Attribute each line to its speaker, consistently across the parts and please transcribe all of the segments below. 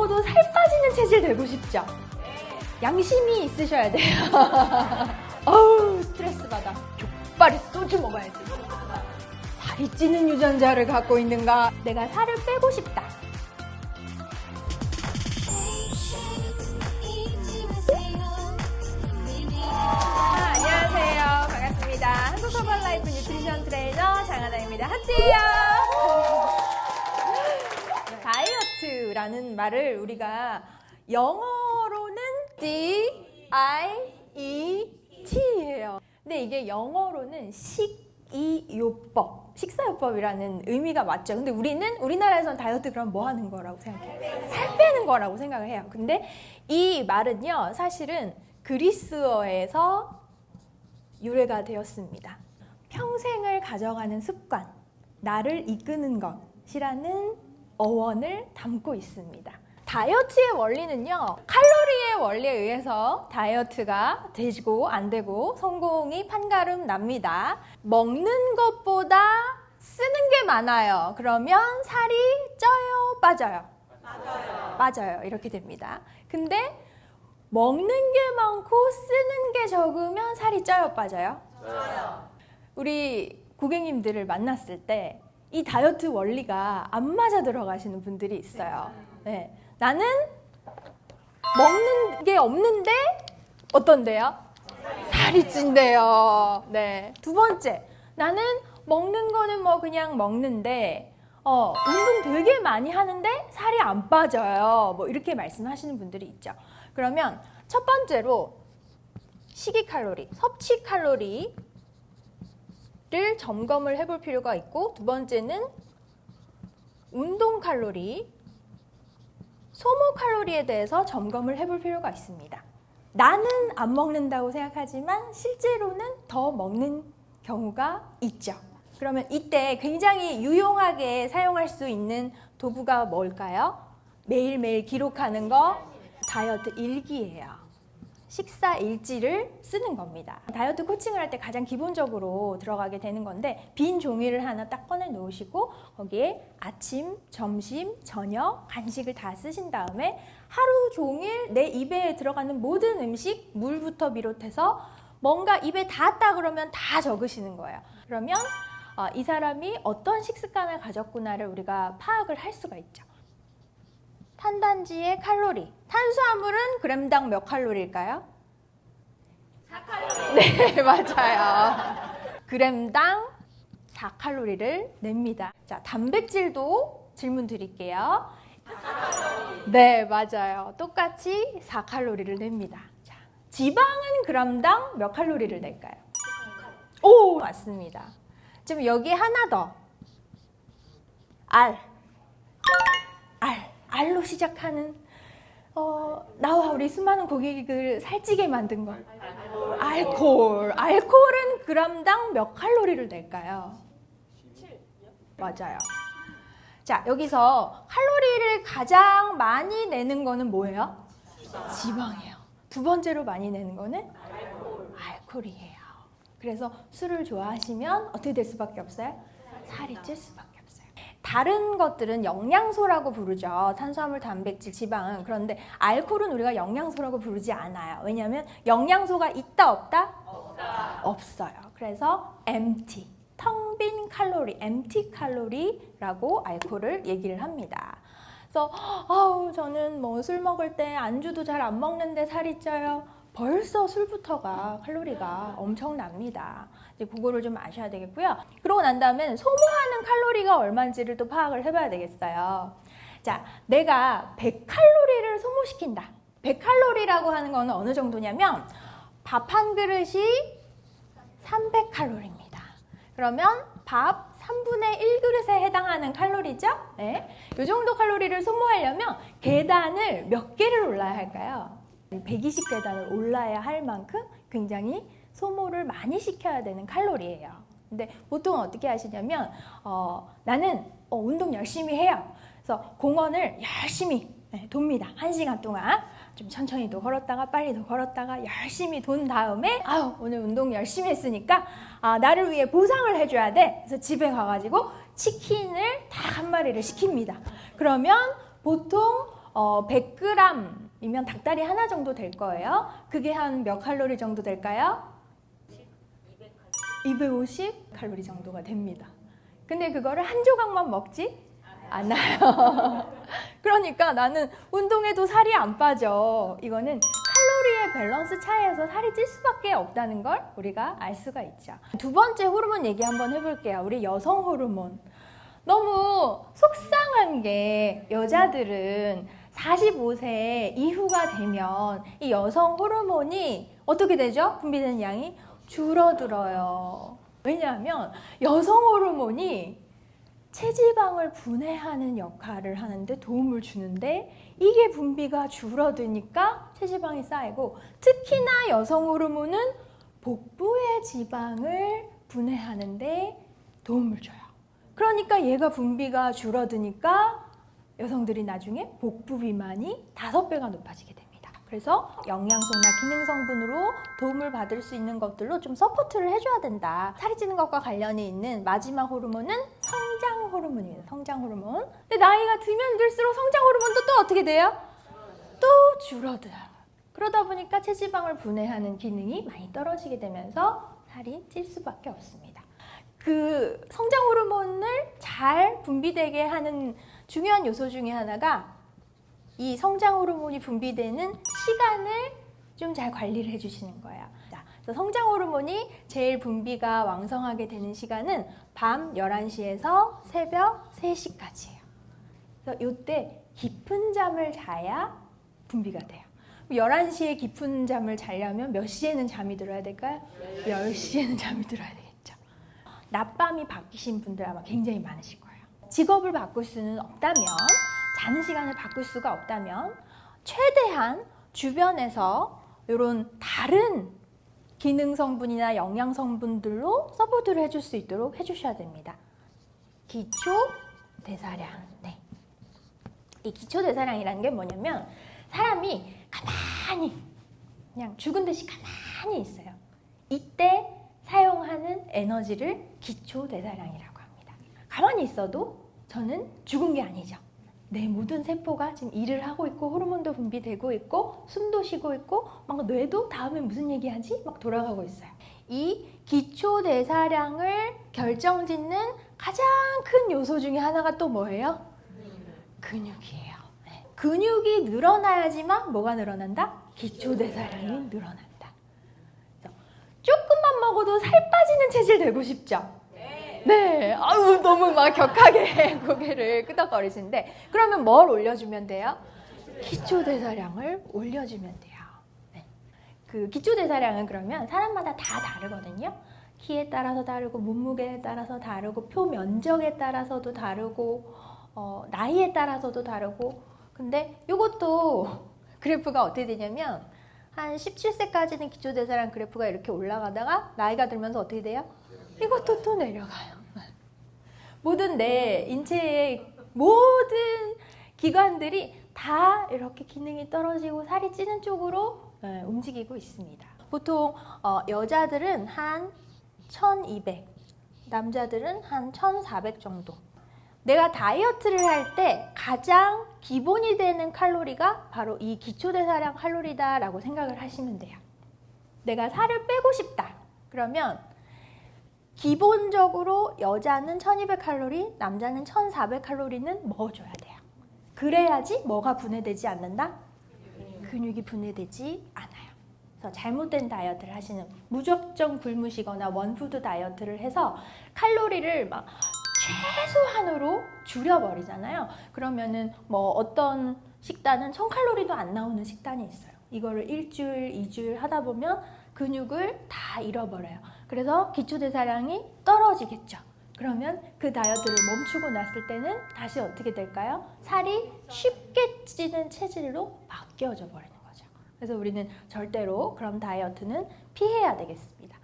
Speaker 1: 먹어도 살 빠지는 체질 되고 싶죠? 양심이 있으셔야 돼요. 어우, 스트레스 받아. 족발에 소주 먹어야지. 살이 찌는 유전자를 갖고 있는가? 내가 살을 빼고 싶다. 안녕하세요. 반갑습니다. 한국 허벌라이프 뉴트리션 트레이너 장하나입니다. 하트예요. 다이어트라는 말을 우리가 영어로는 D-I-E-T예요. 근데 이게 영어로는 식이요법, 식사요법이라는 의미가 맞죠. 근데 우리나라에서는 다이어트 그럼 뭐 하는 거라고 생각해요? 살 빼는 거라고 생각을 해요. 근데 이 말은요, 사실은 그리스어에서 유래가 되었습니다. 평생을 가져가는 습관, 나를 이끄는 것이라는 어원을 담고 있습니다. 다이어트의 원리는요, 칼로리의 원리에 의해서 다이어트가 되고 안 되고 성공이 판가름 납니다. 먹는 것보다 쓰는 게 많아요. 그러면 살이 쪄요, 빠져요? 빠져요. 이렇게 됩니다. 근데 먹는 게 많고 쓰는 게 적으면 살이 쪄요, 빠져요? 쪄요. 우리 고객님들을 만났을 때 이 다이어트 원리가 안 맞아 들어가시는 분들이 있어요. 네. 나는 먹는 게 없는데 어떤데요? 살이 찐대요. 네. 두 번째, 나는 먹는 거는 뭐 그냥 먹는데 운동 되게 많이 하는데 살이 안 빠져요. 뭐 이렇게 말씀하시는 분들이 있죠. 그러면 첫 번째로 식이 칼로리, 섭취 칼로리를 점검을 해볼 필요가 있고, 두 번째는 운동 칼로리, 소모 칼로리에 대해서 점검을 해볼 필요가 있습니다. 나는 안 먹는다고 생각하지만 실제로는 더 먹는 경우가 있죠. 그러면 이때 굉장히 유용하게 사용할 수 있는 도구가 뭘까요? 매일매일 기록하는 거, 다이어트 일기예요. 식사 일지를 쓰는 겁니다. 다이어트 코칭을 할 때 가장 기본적으로 들어가게 되는 건데, 빈 종이를 하나 딱 꺼내 놓으시고 거기에 아침, 점심, 저녁, 간식을 다 쓰신 다음에 하루 종일 내 입에 들어가는 모든 음식, 물부터 비롯해서 뭔가 입에 닿았다 그러면 다 적으시는 거예요. 그러면 이 사람이 어떤 식습관을 가졌구나를 우리가 파악을 할 수가 있죠. 탄단지의 칼로리, 탄수화물은 그램당 몇 칼로리일까요? 4칼로리. 네, 맞아요. 그램당 4칼로리를 냅니다. 자, 단백질도 질문 드릴게요. 4칼로리. 네, 맞아요. 똑같이 4칼로리를 냅니다. 자, 지방은 그램당 몇 칼로리를 낼까요? 5칼로리. 오, 맞습니다. 지금 여기 하나 더. 알로 시작하는 나와 우리 수많은 고객을 살찌게 만든 거. 알코올은 그램당 몇 칼로리를 낼까요? 7. 맞아요. 자, 여기서 칼로리를 가장 많이 내는 거는 뭐예요? 지방이에요. 두 번째로 많이 내는 거는 알코올이에요. 그래서 술을 좋아하시면 어떻게 될 수밖에 없어요? 살이 찔 수밖에 없어요. 다른 것들은 영양소라고 부르죠. 탄수화물, 단백질, 지방은. 그런데 알코올은 우리가 영양소라고 부르지 않아요. 왜냐하면 영양소가 있다 없다? 없어요. 그래서 empty, 텅 빈 칼로리, empty 칼로리라고 알코올을 얘기를 합니다. 그래서 저는 뭐 술 먹을 때 안주도 잘 안 먹는데 살이 쪄요. 벌써 술부터가 칼로리가 엄청납니다. 이제 그거를 좀 아셔야 되겠고요. 그러고 난 다음엔 소모하는 칼로리가 얼마인지를 또 파악을 해봐야 되겠어요. 자, 내가 100칼로리를 소모시킨다. 100칼로리라고 하는 거는 어느 정도냐면 밥 한 그릇이 300칼로리입니다. 그러면 밥 3분의 1그릇에 해당하는 칼로리죠? 네. 이 정도 칼로리를 소모하려면 계단을 몇 개를 올라야 할까요? 120계단을 올라야 할 만큼 굉장히 소모를 많이 시켜야 되는 칼로리예요. 근데 보통 어떻게 하시냐면 나는 운동 열심히 해요. 그래서 공원을 열심히 돕니다. 1시간 동안 좀 천천히도 걸었다가 빨리도 걸었다가 열심히 돈 다음에 오늘 운동 열심히 했으니까 나를 위해 보상을 해줘야 돼. 그래서 집에 가가지고 치킨을 딱 한 마리를 시킵니다. 그러면 보통 100g이면 닭다리 하나 정도 될 거예요. 그게 한 몇 칼로리 정도 될까요? 250 칼로리 정도가 됩니다. 근데 그거를 한 조각만 먹지 않아요. 그러니까 나는 운동해도 살이 안 빠져. 이거는 칼로리의 밸런스 차이에서 살이 찔 수밖에 없다는 걸 우리가 알 수가 있죠. 두 번째 호르몬 얘기 한번 해볼게요. 우리 여성 호르몬. 너무 속상한 게 여자들은 45세 이후가 되면 이 여성 호르몬이 어떻게 되죠? 분비되는 양이 줄어들어요. 왜냐하면 여성 호르몬이 체지방을 분해하는 역할을 하는데 도움을 주는데 이게 분비가 줄어드니까 체지방이 쌓이고, 특히나 여성 호르몬은 복부의 지방을 분해하는데 도움을 줘요. 그러니까 얘가 분비가 줄어드니까 여성들이 나중에 복부 비만이 5배가 높아지게 됩니다. 그래서 영양소나 기능성분으로 도움을 받을 수 있는 것들로 좀 서포트를 해줘야 된다. 살이 찌는 것과 관련이 있는 마지막 호르몬은 성장 호르몬입니다. 성장 호르몬. 근데 나이가 들면 들수록 성장 호르몬도 또 어떻게 돼요? 또 줄어들어요. 그러다 보니까 체지방을 분해하는 기능이 많이 떨어지게 되면서 살이 찔 수밖에 없습니다. 그 성장 호르몬을 잘 분비되게 하는 중요한 요소 중에 하나가 이 성장 호르몬이 분비되는 시간을 좀 잘 관리를 해주시는 거예요. 자, 그래서 성장 호르몬이 제일 분비가 왕성하게 되는 시간은 밤 11시에서 새벽 3시까지예요. 그래서 이때 깊은 잠을 자야 분비가 돼요. 11시에 깊은 잠을 자려면 몇 시에는 잠이 들어야 될까요? 10시에는 잠이 들어야 되겠죠. 낮밤이 바뀌신 분들 아마 굉장히 많으실 거예요. 직업을 바꿀 수는 없다면, 자는 시간을 바꿀 수가 없다면 최대한 주변에서 이런 다른 기능 성분이나 영양 성분들로 서포트를 해줄 수 있도록 해주셔야 됩니다. 기초 대사량. 네. 이 기초 대사량이라는 게 뭐냐면 사람이 가만히 그냥 죽은 듯이 가만히 있어요. 이때 사용하는 에너지를 기초 대사량이라고 합니다. 가만히 있어도 저는 죽은 게 아니죠. 내 모든 세포가 지금 일을 하고 있고 호르몬도 분비되고 있고 숨도 쉬고 있고 막 뇌도 다음에 무슨 얘기하지? 막 돌아가고 있어요. 이 기초 대사량을 결정짓는 가장 큰 요소 중에 하나가 또 뭐예요? 근육이에요. 네. 근육이 늘어나야지만 뭐가 늘어난다? 기초 대사량이 늘어난다. 조금만 먹어도 살 빠지는 체질 되고 싶죠? 네, 아유 너무 막 격하게 고개를 끄덕거리시는데, 그러면 뭘 올려주면 돼요? 기초 대사량을 올려주면 돼요. 네. 그 기초 대사량은 그러면 사람마다 다 다르거든요. 키에 따라서 다르고 몸무게에 따라서 다르고 표 면적에 따라서도 다르고 나이에 따라서도 다르고. 근데 이것도 그래프가 어떻게 되냐면 한 17세까지는 기초 대사량 그래프가 이렇게 올라가다가 나이가 들면서 어떻게 돼요? 이것도 또 내려가요. 모든 내 인체의 모든 기관들이 다 이렇게 기능이 떨어지고 살이 찌는 쪽으로 움직이고 있습니다. 보통 여자들은 한 1200, 남자들은 한 1400 정도. 내가 다이어트를 할 때 가장 기본이 되는 칼로리가 바로 이 기초대사량 칼로리다라고 생각을 하시면 돼요. 내가 살을 빼고 싶다. 그러면 기본적으로 여자는 1200칼로리, 남자는 1400칼로리는 먹어줘야 돼요. 그래야지 뭐가 분해되지 않는다? 근육이 분해되지 않아요. 그래서 잘못된 다이어트를 하시는, 무작정 굶으시거나 원푸드 다이어트를 해서 칼로리를 막 최소한으로 줄여버리잖아요. 그러면은 뭐 어떤 식단은 1000칼로리도 안 나오는 식단이 있어요. 이거를 일주일, 2주일 하다 보면 근육을 다 잃어버려요. 그래서 기초대사량이 떨어지겠죠. 그러면 그 다이어트를 멈추고 났을 때는 다시 어떻게 될까요? 살이 쉽게 찌는 체질로 바뀌어져 버리는 거죠. 그래서 우리는 절대로 그런 다이어트는 피해야 되겠습니다.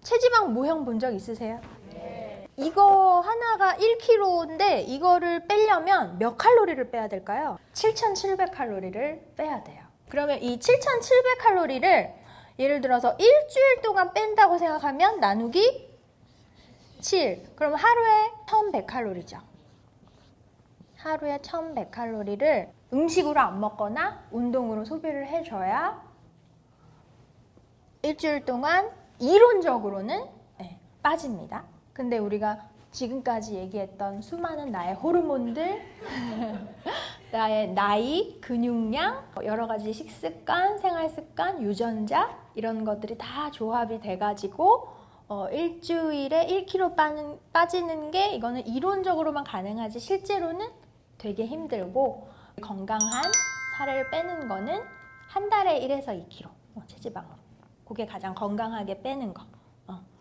Speaker 1: 체지방 모형 본 적 있으세요? 네. 이거 하나가 1kg인데 이거를 빼려면 몇 칼로리를 빼야 될까요? 7,700칼로리를 빼야 돼요. 그러면 이 7,700칼로리를 예를 들어서 일주일 동안 뺀다고 생각하면 나누기 7. 그럼 하루에 1100칼로리죠. 하루에 1100칼로리를 음식으로 안 먹거나 운동으로 소비를 해줘야 일주일 동안 이론적으로는 빠집니다. 근데 우리가 지금까지 얘기했던 수많은 나의 호르몬들, 나의 나이, 근육량, 여러 가지 식습관, 생활습관, 유전자 이런 것들이 다 조합이 돼가지고 일주일에 1kg 빠지는 게 이거는 이론적으로만 가능하지 실제로는 되게 힘들고 건강한 살을 빼는 거는 한 달에 1에서 2kg 체지방으로 그게 가장 건강하게 빼는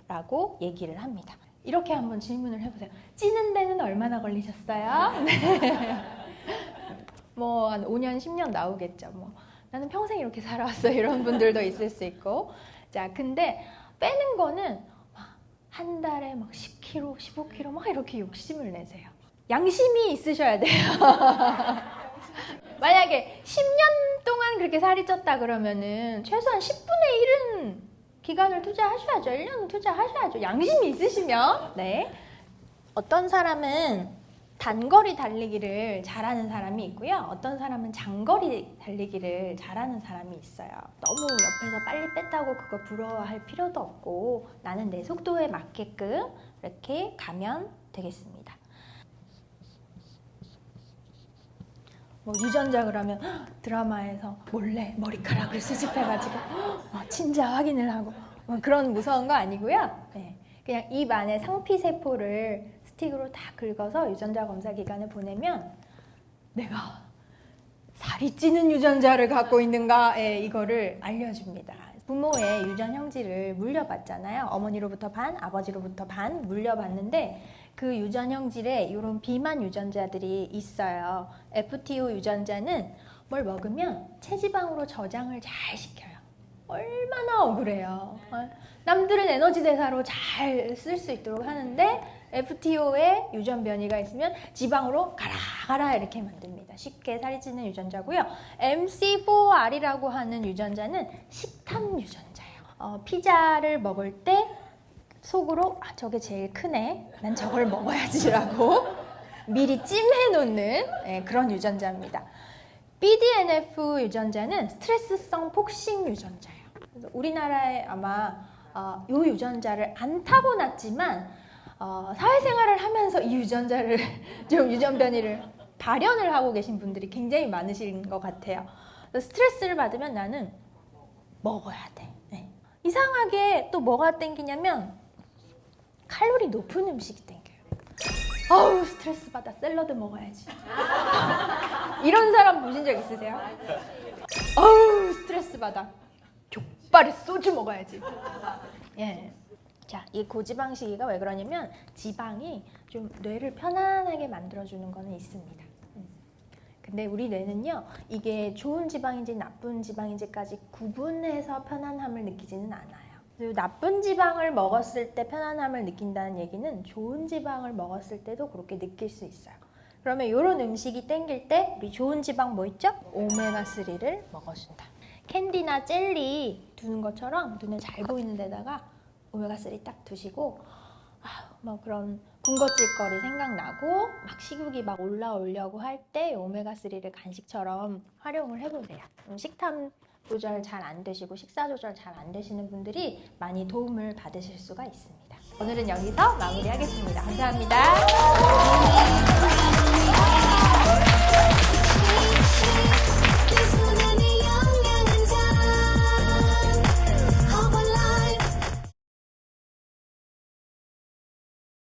Speaker 1: 거라고 얘기를 합니다. 이렇게 한번 질문을 해보세요. 찌는 데는 얼마나 걸리셨어요? 네. 뭐 한 5년, 10년 나오겠죠. 뭐 나는 평생 이렇게 살아왔어 이런 분들도 있을 수 있고. 자, 근데 빼는 거는 한 달에 막 10kg, 15kg 막 이렇게 욕심을 내세요. 양심이 있으셔야 돼요. 만약에 10년 동안 그렇게 살이 쪘다 그러면은 최소한 10분의 1은 기간을 투자하셔야죠. 1년은 투자하셔야죠. 양심이 있으시면. 네. 어떤 사람은 단거리 달리기를 잘하는 사람이 있고요. 어떤 사람은 장거리 달리기를 잘하는 사람이 있어요. 너무 옆에서 빨리 뺐다고 그거 부러워할 필요도 없고 나는 내 속도에 맞게끔 이렇게 가면 되겠습니다. 뭐 유전자 그러면 드라마에서 몰래 머리카락을 수집해가지고 친자 확인을 하고 그런 무서운 거 아니고요. 네. 그냥 입 안에 상피세포를 스틱으로 다 긁어서 유전자 검사 기관에 보내면 내가 살이 찌는 유전자를 갖고 있는가 이거를 알려줍니다. 부모의 유전 형질을 물려받잖아요. 어머니로부터 반, 아버지로부터 반 물려받는데 그 유전 형질에 이런 비만 유전자들이 있어요. FTO 유전자는 뭘 먹으면 체지방으로 저장을 잘 시켜요. 얼마나 억울해요. 남들은 에너지 대사로 잘 쓸 수 있도록 하는데 FTO에 유전 변이가 있으면 지방으로 가라 이렇게 만듭니다. 쉽게 살이 찌는 유전자고요. MC4R이라고 하는 유전자는 식탐 유전자예요. 피자를 먹을 때 속으로 저게 제일 크네. 난 저걸 먹어야지라고 미리 찜해 놓는 그런 유전자입니다. BDNF 유전자는 스트레스성 폭식 유전자예요. 그래서 우리나라에 아마 이 유전자를 안 타고났지만 사회생활을 하면서 이 유전자를 좀 유전 변이를 발현을 하고 계신 분들이 굉장히 많으신 것 같아요. 스트레스를 받으면 나는 먹어야 돼. 네. 이상하게 또 뭐가 땡기냐면 칼로리 높은 음식이 땡겨요. 아우 스트레스 받아 샐러드 먹어야지. 이런 사람 보신 적 있으세요? 아우 스트레스 받아 족발에 소주 먹어야지. 예. 자, 이 고지방 시기가 왜 그러냐면 지방이 좀 뇌를 편안하게 만들어주는 거는 있습니다. 근데 우리 뇌는요, 이게 좋은 지방인지 나쁜 지방인지까지 구분해서 편안함을 느끼지는 않아요. 나쁜 지방을 먹었을 때 편안함을 느낀다는 얘기는 좋은 지방을 먹었을 때도 그렇게 느낄 수 있어요. 그러면 이런 음식이 땡길 때 우리 좋은 지방 뭐 있죠? 오메가3를 먹어준다. 캔디나 젤리 두는 것처럼 눈에 잘 보이는 데다가 오메가3 딱 두시고 뭐 그런 군것질거리 생각나고 막 식욕이 막 올라오려고 할 때 오메가3를 간식처럼 활용을 해보세요. 식탐 조절 잘 안 되시고 식사 조절 잘 안 되시는 분들이 많이 도움을 받으실 수가 있습니다. 오늘은 여기서 마무리하겠습니다. 감사합니다.